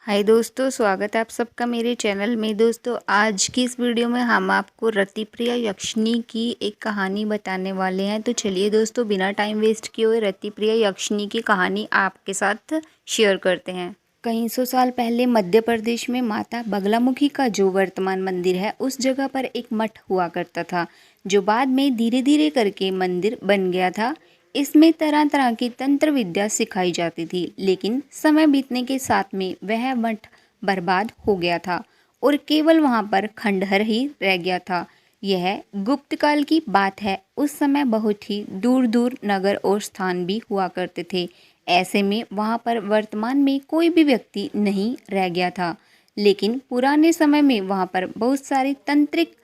हाय दोस्तों, स्वागत है आप सबका मेरे चैनल में। दोस्तों, आज की इस वीडियो में हम आपको रतिप्रिया यक्षिणी की एक कहानी बताने वाले हैं। तो चलिए दोस्तों, बिना टाइम वेस्ट किए हुए रतिप्रिया यक्षिणी की कहानी आपके साथ शेयर करते हैं। कई सौ साल पहले मध्य प्रदेश में माता बगलामुखी का जो वर्तमान मंदिर है, उस जगह पर एक मठ हुआ करता था, जो बाद में धीरे धीरे करके मंदिर बन गया था। इसमें तरह तरह की तंत्र विद्या सिखाई जाती थी, लेकिन समय बीतने के साथ में वह मठ बर्बाद हो गया था और केवल वहां पर खंडहर ही रह गया था। यह गुप्त काल की बात है। उस समय बहुत ही दूर दूर नगर और स्थान भी हुआ करते थे। ऐसे में वहां पर वर्तमान में कोई भी व्यक्ति नहीं रह गया था, लेकिन पुराने समय में वहां पर बहुत सारी तंत्रिक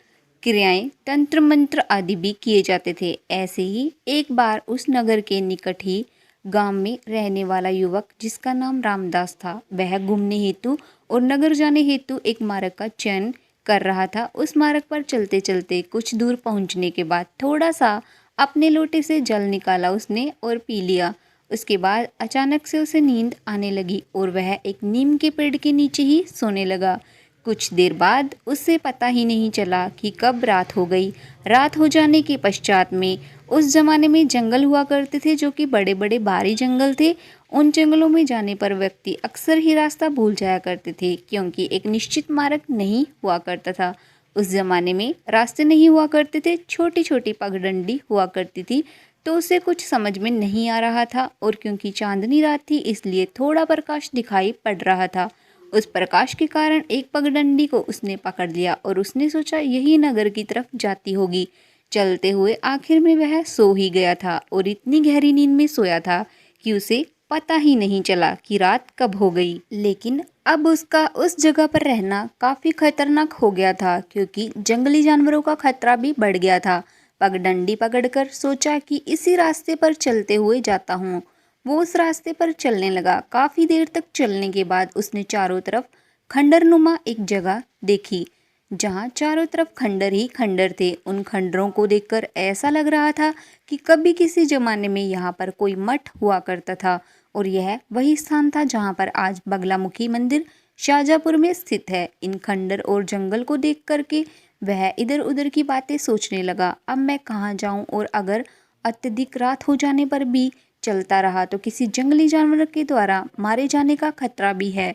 क्रियाएं, तंत्र मंत्र आदि भी किए जाते थे। ऐसे ही एक बार उस नगर के निकट ही गांव में रहने वाला युवक, जिसका नाम रामदास था, वह घूमने हेतु और नगर जाने हेतु एक मार्ग का चयन कर रहा था। उस मार्ग पर चलते चलते कुछ दूर पहुंचने के बाद थोड़ा सा अपने लोटे से जल निकाला उसने और पी लिया। उसके बाद अचानक से उसे नींद आने लगी और वह एक नीम के पेड़ के नीचे ही सोने लगा। कुछ देर बाद उसे पता ही नहीं चला कि कब रात हो गई। रात हो जाने के पश्चात में उस जमाने में जंगल हुआ करते थे, जो कि बड़े बड़े भारी जंगल थे। उन जंगलों में जाने पर व्यक्ति अक्सर ही रास्ता भूल जाया करते थे, क्योंकि एक निश्चित मार्ग नहीं हुआ करता था। उस जमाने में रास्ते नहीं हुआ करते थे, छोटी छोटी पगडंडी हुआ करती थी। तो उसे कुछ समझ में नहीं आ रहा था, और क्योंकि चांदनी रात थी इसलिए थोड़ा प्रकाश दिखाई पड़ रहा था। उस प्रकाश के कारण एक पगडंडी को उसने पकड़ लिया और उसने सोचा यही नगर की तरफ जाती होगी। चलते हुए आखिर में वह सो ही गया था और इतनी गहरी नींद में सोया था कि उसे पता ही नहीं चला कि रात कब हो गई। लेकिन अब उसका उस जगह पर रहना काफी खतरनाक हो गया था, क्योंकि जंगली जानवरों का खतरा भी बढ़ गया था। पगडंडी पकड़कर सोचा कि इसी रास्ते पर चलते हुए जाता हूँ। वो उस रास्ते पर चलने लगा। काफी देर तक चलने के बाद उसने चारों तरफ खंडरनुमा एक जगह देखी, जहाँ चारों तरफ खंडर ही खंडर थे। उन खंडरों को देखकर ऐसा लग रहा था कि कभी किसी जमाने में यहाँ पर कोई मठ हुआ करता था, और यह वही स्थान था जहाँ पर आज बगलामुखी मंदिर शाहजहाँपुर में स्थित है। इन खंडर और जंगल को देख करके वह इधर उधर की बातें सोचने लगा। अब मैं कहाँ जाऊं, और अगर अत्यधिक रात हो जाने पर भी चलता रहा तो किसी जंगली जानवर के द्वारा मारे जाने का खतरा भी है।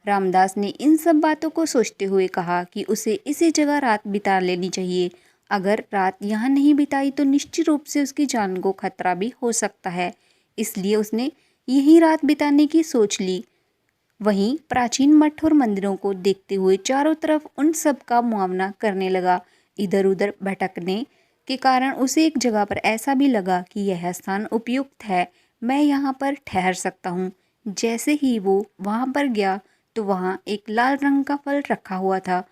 रामदास ने इन सब बातों को सोचते हुए कहा कि उसे इसी जगह रात बिता लेनी चाहिए। अगर रात यहाँ नहीं बिताई तो निश्चित रूप से उसकी जान को खतरा भी हो सकता है। इसलिए उसने यही रात बिताने की सोच ली। वहीं प्राचीन मठ और मंदिरों को देखते हुए चारों तरफ उन सब का मुआवना करने लगा। इधर उधर भटकने के कारण उसे एक जगह पर ऐसा भी लगा कि यह स्थान उपयुक्त है, मैं यहाँ पर ठहर सकता हूँ। जैसे ही वो वहाँ पर गया तो वहाँ एक लाल रंग का फल रखा हुआ था।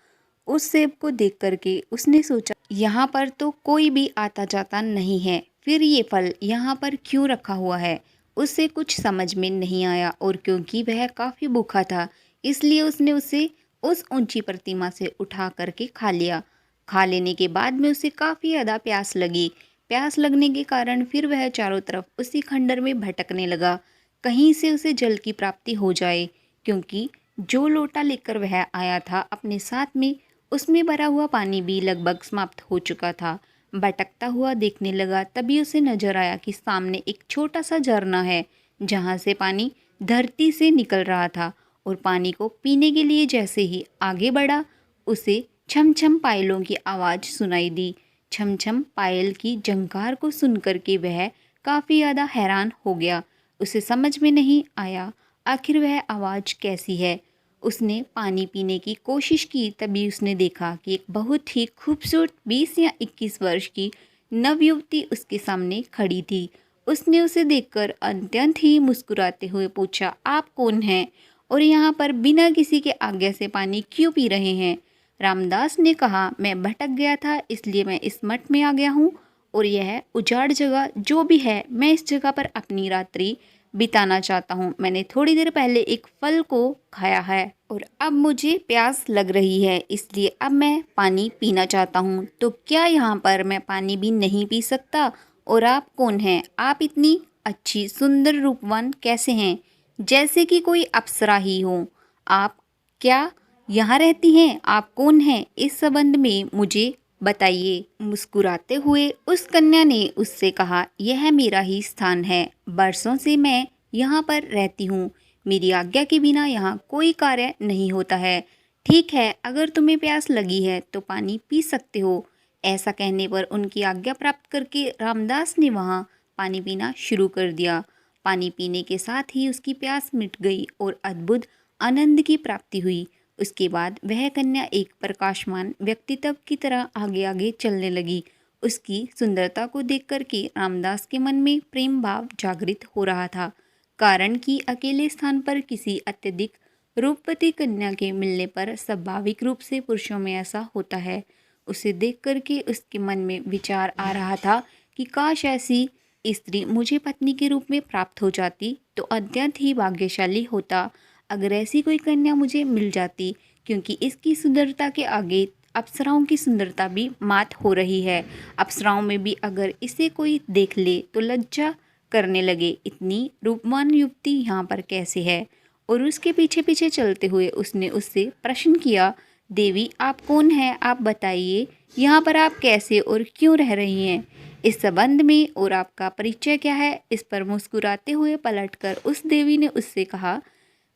उस सेब को देख करके उसने सोचा यहाँ पर तो कोई भी आता जाता नहीं है, फिर ये फल यहाँ पर क्यों रखा हुआ है। उसे कुछ समझ में नहीं आया, और क्योंकि वह काफ़ी भूखा था इसलिए उसने उसे उस ऊंची प्रतिमा से उठा करके खा लिया। खा लेने के बाद में उसे काफ़ी ज़्यादा प्यास लगी। प्यास लगने के कारण फिर वह चारों तरफ उसी खंडर में भटकने लगा, कहीं से उसे जल की प्राप्ति हो जाए, क्योंकि जो लोटा लेकर वह आया था अपने साथ में, उसमें भरा हुआ पानी भी लगभग समाप्त हो चुका था। भटकता हुआ देखने लगा, तभी उसे नजर आया कि सामने एक छोटा सा झरना है, जहाँ से पानी धरती से निकल रहा था। और पानी को पीने के लिए जैसे ही आगे बढ़ा, उसे छम छम पायलों की आवाज़ सुनाई दी। छम छम पायल की झंकार को सुन करके वह काफ़ी ज़्यादा हैरान हो गया। उसे समझ में नहीं आया आखिर वह आवाज़ कैसी है। उसने पानी पीने की कोशिश की, तभी उसने देखा कि एक बहुत ही खूबसूरत 20 या 21 वर्ष की नवयुवती उसके सामने खड़ी थी। उसने उसे देखकर अत्यंत ही मुस्कुराते हुए पूछा, आप कौन हैं और यहाँ पर बिना किसी के आज्ञा से पानी क्यों पी रहे हैं। रामदास ने कहा, मैं भटक गया था इसलिए मैं इस मठ में आ गया हूँ, और यह उजाड़ जगह जो भी है, मैं इस जगह पर अपनी रात्रि बिताना चाहता हूँ। मैंने थोड़ी देर पहले एक फल को खाया है और अब मुझे प्यास लग रही है, इसलिए अब मैं पानी पीना चाहता हूँ। तो क्या यहाँ पर मैं पानी भी नहीं पी सकता? और आप कौन हैं? आप इतनी अच्छी सुंदर रूपवान कैसे हैं? जैसे कि कोई अप्सरा ही हो। आप क्या यहाँ रहती हैं? आप कौन हैं? इस संबंध में मुझे बताइए। मुस्कुराते हुए उस कन्या ने उससे कहा, यह मेरा ही स्थान है। बरसों से मैं यहाँ पर रहती हूँ। मेरी आज्ञा के बिना यहाँ कोई कार्य नहीं होता है। ठीक है, अगर तुम्हें प्यास लगी है तो पानी पी सकते हो। ऐसा कहने पर उनकी आज्ञा प्राप्त करके रामदास ने वहाँ पानी पीना शुरू कर दिया। पानी पीने के साथ ही उसकी प्यास मिट गई और अद्भुत आनंद की प्राप्ति हुई। उसके बाद वह कन्या एक प्रकाशमान व्यक्तित्व की तरह आगे आगे चलने लगी। उसकी सुंदरता को देख कर के रामदास के मन में प्रेम भाव जागृत हो रहा था। कारण कि अकेले स्थान पर किसी अत्यधिक रूपवती कन्या के मिलने पर स्वाभाविक रूप से पुरुषों में ऐसा होता है। उसे देख कर के उसके मन में विचार आ रहा था कि काश ऐसी स्त्री मुझे पत्नी के रूप में प्राप्त हो जाती तो अत्यंत ही भाग्यशाली होता। अगर ऐसी कोई कन्या मुझे मिल जाती, क्योंकि इसकी सुंदरता के आगे अप्सराओं की सुंदरता भी मात हो रही है। अप्सराओं में भी अगर इसे कोई देख ले तो लज्जा करने लगे, इतनी रूपवान युवती यहाँ पर कैसे है। और उसके पीछे पीछे चलते हुए उसने उससे प्रश्न किया, देवी आप कौन हैं? आप बताइए, यहाँ पर आप कैसे और क्यों रह रही हैं? इस संबंध में और आपका परिचय क्या है? इस पर मुस्कुराते हुए पलटकर उस देवी ने उससे कहा,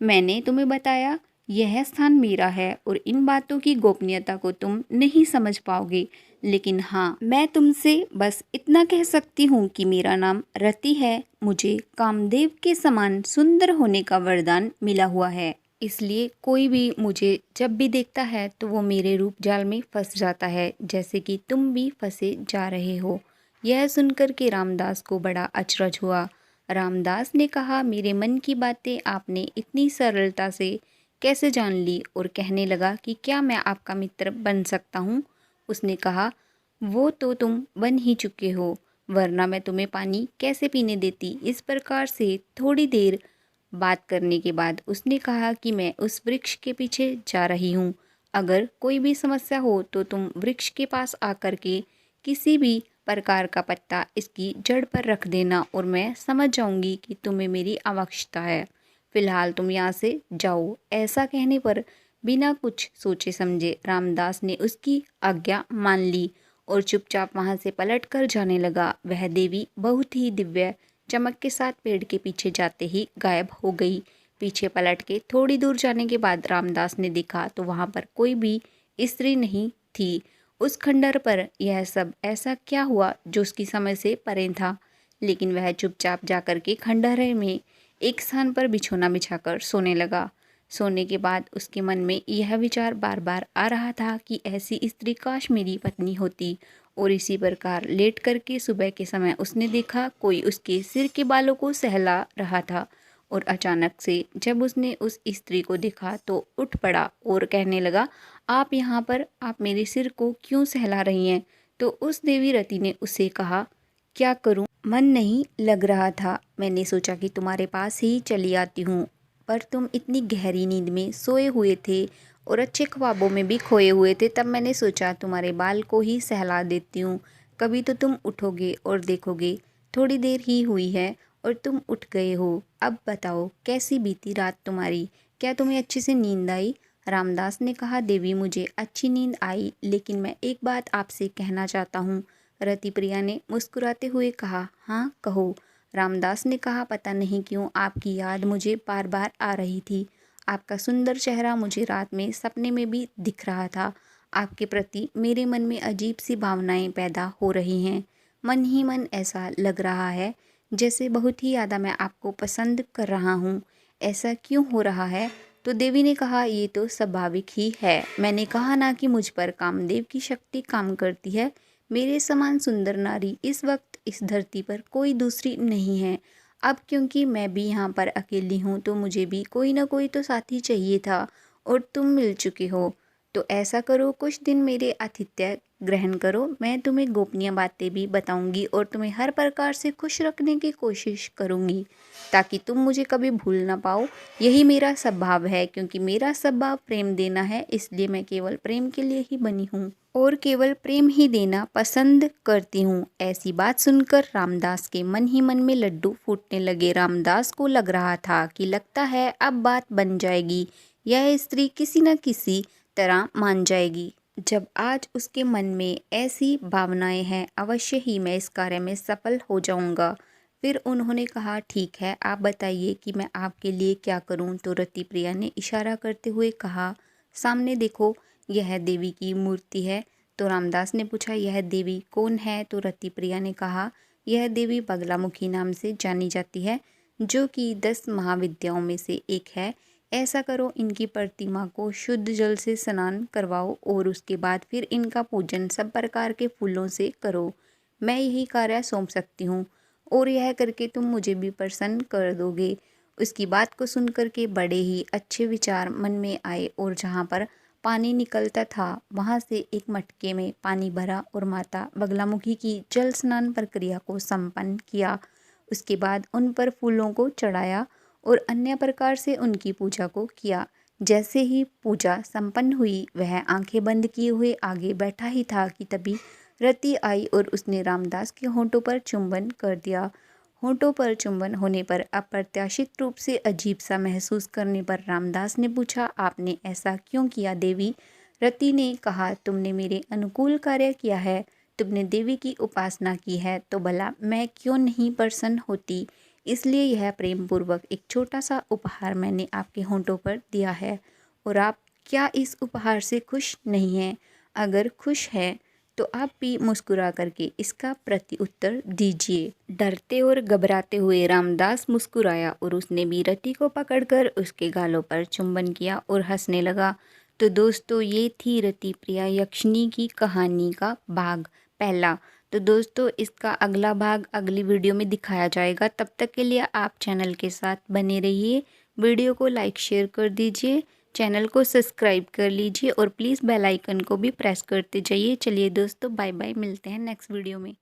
मैंने तुम्हें बताया यह स्थान मेरा है और इन बातों की गोपनीयता को तुम नहीं समझ पाओगे, लेकिन हाँ, मैं तुमसे बस इतना कह सकती हूँ कि मेरा नाम रति है। मुझे कामदेव के समान सुंदर होने का वरदान मिला हुआ है, इसलिए कोई भी मुझे जब भी देखता है तो वो मेरे रूप जाल में फंस जाता है, जैसे कि तुम भी फंसे जा रहे हो। यह सुनकर के रामदास को बड़ा अचरज हुआ। रामदास ने कहा, मेरे मन की बातें आपने इतनी सरलता से कैसे जान ली? और कहने लगा कि क्या मैं आपका मित्र बन सकता हूँ? उसने कहा, वो तो तुम बन ही चुके हो, वरना मैं तुम्हें पानी कैसे पीने देती। इस प्रकार से थोड़ी देर बात करने के बाद उसने कहा कि मैं उस वृक्ष के पीछे जा रही हूँ। अगर कोई भी समस्या हो तो तुम वृक्ष के पास आकर के किसी भी प्रकार का पत्ता इसकी जड़ पर रख देना और मैं समझ जाऊंगी कि तुम्हें मेरी आवश्यकता है। फिलहाल तुम यहाँ से जाओ। ऐसा कहने पर बिना कुछ सोचे समझे रामदास ने उसकी आज्ञा मान ली और चुपचाप वहाँ से पलट कर जाने लगा। वह देवी बहुत ही दिव्य चमक के साथ पेड़ के पीछे जाते ही गायब हो गई। पीछे पलट के थोड़ी दूर जाने के बाद रामदास ने देखा तो वहाँ पर कोई भी स्त्री नहीं थी। उस खंडर पर यह सब ऐसा क्या हुआ जो उसकी समझ से परे था। लेकिन वह चुपचाप जाकर के खंडहर में एक स्थान पर बिछौना बिछाकर सोने लगा। सोने के बाद उसके मन में यह विचार बार बार आ रहा था कि ऐसी स्त्री काश मेरी पत्नी होती। और इसी प्रकार लेट करके सुबह के समय उसने देखा कोई उसके सिर के बालों को सहला रहा था। और अचानक से जब उसने उस स्त्री को देखा तो उठ पड़ा और कहने लगा, आप यहाँ पर, आप मेरे सिर को क्यों सहला रही हैं? तो उस देवी रति ने उसे कहा, क्या करूँ, मन नहीं लग रहा था। मैंने सोचा कि तुम्हारे पास ही चली आती हूँ, पर तुम इतनी गहरी नींद में सोए हुए थे और अच्छे ख्वाबों में भी खोए हुए थे। तब मैंने सोचा तुम्हारे बाल को ही सहला देती हूँ, कभी तो तुम उठोगे और देखोगे थोड़ी देर ही हुई है और तुम उठ गए हो। अब बताओ कैसी बीती रात तुम्हारी, क्या तुम्हें अच्छे से नींद आई? रामदास ने कहा, देवी मुझे अच्छी नींद आई, लेकिन मैं एक बात आपसे कहना चाहता हूँ। रति प्रिया ने मुस्कुराते हुए कहा, हाँ कहो। रामदास ने कहा, पता नहीं क्यों आपकी याद मुझे बार बार आ रही थी। आपका सुंदर चेहरा मुझे रात में सपने में भी दिख रहा था। आपके प्रति मेरे मन में अजीब सी भावनाएं पैदा हो रही हैं। मन ही मन ऐसा लग रहा है जैसे बहुत ही ज़्यादा मैं आपको पसंद कर रहा हूँ। ऐसा क्यों हो रहा है? तो देवी ने कहा, ये तो स्वाभाविक ही है। मैंने कहा ना कि मुझ पर कामदेव की शक्ति काम करती है। मेरे समान सुंदर नारी इस वक्त इस धरती पर कोई दूसरी नहीं है। अब क्योंकि मैं भी यहाँ पर अकेली हूँ तो मुझे भी कोई ना कोई तो साथी चाहिए था और तुम मिल चुके हो। तो ऐसा करो, कुछ दिन मेरे आतिथ्य ग्रहण करो। मैं तुम्हें गोपनीय बातें भी बताऊंगी और तुम्हें हर प्रकार से खुश रखने की कोशिश करूंगी ताकि तुम मुझे कभी भूल ना पाओ। यही मेरा स्वभाव है, क्योंकि मेरा स्वभाव प्रेम देना है, इसलिए मैं केवल प्रेम के लिए ही बनी हूँ और केवल प्रेम ही देना पसंद करती हूँ। ऐसी बात सुनकर रामदास के मन ही मन में लड्डू फूटने लगे। रामदास को लग रहा था कि लगता है अब बात बन जाएगी। यह स्त्री किसी न किसी तरह मान जाएगी। जब आज उसके मन में ऐसी भावनाएं हैं, अवश्य ही मैं इस कार्य में सफल हो जाऊंगा। फिर उन्होंने कहा, ठीक है, आप बताइए कि मैं आपके लिए क्या करूं। तो रति प्रिया ने इशारा करते हुए कहा, सामने देखो, यह देवी की मूर्ति है। तो रामदास ने पूछा, यह देवी कौन है। तो रति प्रिया ने कहा, यह देवी बगलामुखी नाम से जानी जाती है, जो कि 10 महाविद्याओं में से एक है। ऐसा करो, इनकी प्रतिमा को शुद्ध जल से स्नान करवाओ और उसके बाद फिर इनका पूजन सब प्रकार के फूलों से करो। मैं यही कार्य सौंप सकती हूँ और यह करके तुम मुझे भी प्रसन्न कर दोगे। उसकी बात को सुनकर के बड़े ही अच्छे विचार मन में आए और जहाँ पर पानी निकलता था वहाँ से एक मटके में पानी भरा और माता बगलामुखी की जल स्नान प्रक्रिया को संपन्न किया। उसके बाद उन पर फूलों को चढ़ाया और अन्य प्रकार से उनकी पूजा को किया। जैसे ही पूजा संपन्न हुई, वह आंखें बंद किए हुए आगे बैठा ही था कि तभी रति आई और उसने रामदास के होंठों पर चुंबन कर दिया। होंठों पर चुंबन होने पर अप्रत्याशित रूप से अजीब सा महसूस करने पर रामदास ने पूछा, आपने ऐसा क्यों किया देवी। रति ने कहा, तुमने मेरे अनुकूल कार्य किया है, तुमने देवी की उपासना की है, तो भला मैं क्यों नहीं प्रसन्न होती। इसलिए यह प्रेम पूर्वक एक छोटा सा उपहार मैंने आपके होंठों पर दिया है और आप क्या इस उपहार से खुश नहीं हैं? अगर खुश हैं तो आप भी मुस्कुरा करके इसका प्रत्युत्तर दीजिए। डरते और घबराते हुए रामदास मुस्कुराया और उसने भी रति को पकड़कर उसके गालों पर चुंबन किया और हंसने लगा। तो दोस्तों, ये थी रति प्रिया यक्षिणी की कहानी का भाग पहला। तो दोस्तों, इसका अगला भाग अगली वीडियो में दिखाया जाएगा। तब तक के लिए आप चैनल के साथ बने रहिए। वीडियो को लाइक शेयर कर दीजिए, चैनल को सब्सक्राइब कर लीजिए और प्लीज़ बेल आइकन को भी प्रेस करते जाइए। चलिए दोस्तों, बाय बाय, मिलते हैं नेक्स्ट वीडियो में।